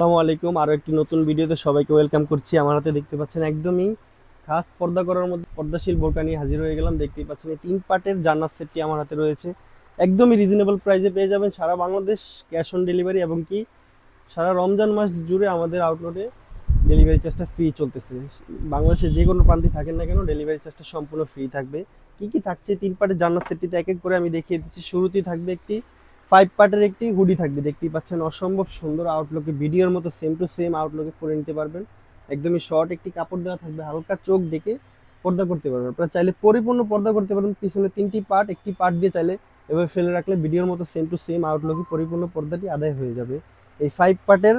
আসসালামু আলাইকুম। আরো একটি নতুন ভিডিওতে সবাইকে ওয়েলকাম করছি। আমার হাতে দেখতে পাচ্ছেন একদমই খাস পর্দা করার মধ্যে পর্দাশীল বোরকা নিয়ে হাজির হয়ে গেলাম। দেখতেই পাচ্ছেন এই 3 পার্টের জান্নাত সেটটি আমার হাতে রয়েছে। একদমই রিজনেবল প্রাইসে পেয়ে যাবেন সারা বাংলাদেশ, ক্যাশ অন ডেলিভারি, এবং কি সারা রমজান মাস জুড়ে আমাদের আউটলেটে ডেলিভারি চার্জটা ফ্রি চলতেছে। বাংলাদেশের যে কোনো প্রান্তে থাকেন না কেন, ডেলিভারি চার্জটা সম্পূর্ণ ফ্রি থাকবে। কি কি থাকছে 3 পার্টের জান্নাত সেটটিতে এক এক করে আমি দেখিয়ে দিচ্ছি। শুরুতেই থাকবে একটি 5 পার্টের একটি হুডি থাকবে। দেখতেই পাচ্ছেন অসম্ভব সুন্দর আউটলুকে, ভিডিওর মতো সেম টু সেম আউটলুকে পরে নিতে পারবেন। একদমই শর্ট একটি কাপড় দেওয়া থাকবে, হালকা চোখ ডেকে পর্দা করতে পারবেন। আপনারা চাইলে পরিপূর্ণ পর্দা করতে পারবেন। পিছনে 3টি পার্ট, একটি পার্ট দিয়ে চাইলে এভাবে ফেলে রাখলে ভিডিওর মতো সেম টু সেম আউটলুকে পরিপূর্ণ পর্দাটি আদায় হয়ে যাবে। এই 5 পার্টের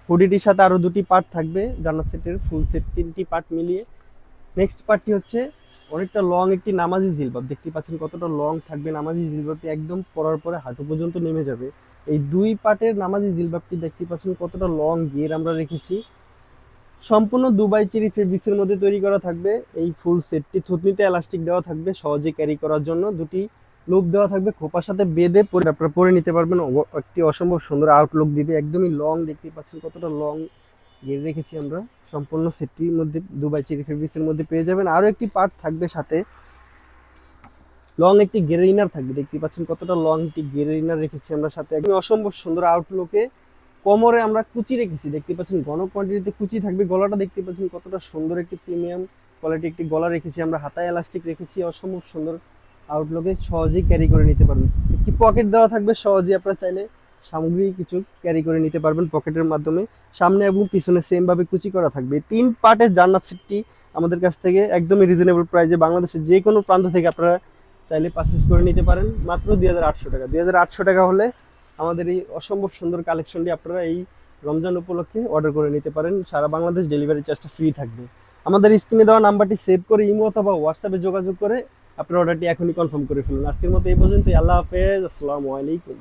হুডিটির সাথে আরো 2টি পার্ট থাকবে জান্নাত সেটের ফুল সেট, 3টি পার্ট মিলিয়ে। নেক্সট পার্টটি হচ্ছে অনেকটা লং একটি নামাজি জিলবাব। দেখতে পাচ্ছেন কতটা লং থাকবে নামাজি জিলবাবটি, একদম পরার পরে হাঁটু পর্যন্ত নেমে যাবে। এই 2 পার্টের নামাজি জিলবাবটি দেখতে পাচ্ছেন কতটা লং গিয়ার আমরা রেখেছি। সম্পূর্ণ দুবাই চেরি ফেব্রিক্সের মধ্যে তৈরি করা থাকবে। এই ফুল সেটটি থুতনিতে এলাস্টিক দেওয়া থাকবে সহজে ক্যারি করার জন্য। 2টি লুপ দেওয়া থাকবে, খোপার সাথে বেঁধে পরে আপনারা পরে নিতে পারবেন। একটি অসম্ভব সুন্দর আউটলুক দিবে। একদমই লং, দেখতে পাচ্ছেন কতটা লং গিয়ে রেখেছি আমরা। সম্পূর্ণ সেটটির মধ্যে দুবাই চেরি ফেব্রিক্সের মধ্যে পেয়ে যাবেন। আরো একটি পার্ট থাকবে সাথে, লং একটি গেরে ইনার থাকবে। দেখতে পাচ্ছেন কতটা লং একটি গেরে ইনার রেখেছি আমরা সাথে। একদম অসম্ভব সুন্দর আউটলুকে কোমরে আমরা কুচি রেখেছি। দেখতে পাচ্ছেন ঘন কোয়ান্টিটিতে কুচি থাকবে। গলাটা দেখতে পাচ্ছেন কতটা সুন্দর একটি প্রিমিয়াম কোয়ালিটি একটি গলা রেখেছি আমরা। হাতায় এলাস্টিক রেখেছি। অসম্ভব সুন্দর আউটলুকে সহজেই ক্যারি করে নিতে পারবেন। একটি পকেট দেওয়া থাকবে, সহজেই আপনারা চাইলে সামগ্রী কিছু ক্যারি করে নিতে পারবেন পকেটের মাধ্যমে। সামনে এবং পিছনে সেম ভাবে কুচি করা থাকবে। 3 পার্টের জান্নাত সেটটি আমাদের কাছ থেকে একদমই রিজনেবল প্রাইসে বাংলাদেশের যে কোনো প্রান্ত থেকে আপনারা চাইলে পারচেস করে নিতে পারেন মাত্র 2800 টাকা। 2800 টাকা হলে আমাদের এই অসম্ভব সুন্দর কালেকশনটি আপনারা এই রমজান উপলক্ষে অর্ডার করে নিতে পারেন। সারা বাংলাদেশ ডেলিভারি চার্জটা ফ্রি থাকবে। আমাদের স্ক্রিনে দেওয়া নাম্বারটি সেভ করে ইমো অথবা হোয়াটসঅ্যাপে যোগাযোগ করে আপনার অর্ডারটি এখনই কনফার্ম করে ফেলুন। আজকের মতো এই পর্যন্তই। আল্লাহ হাফেজ, আসসালামু আলাইকুম।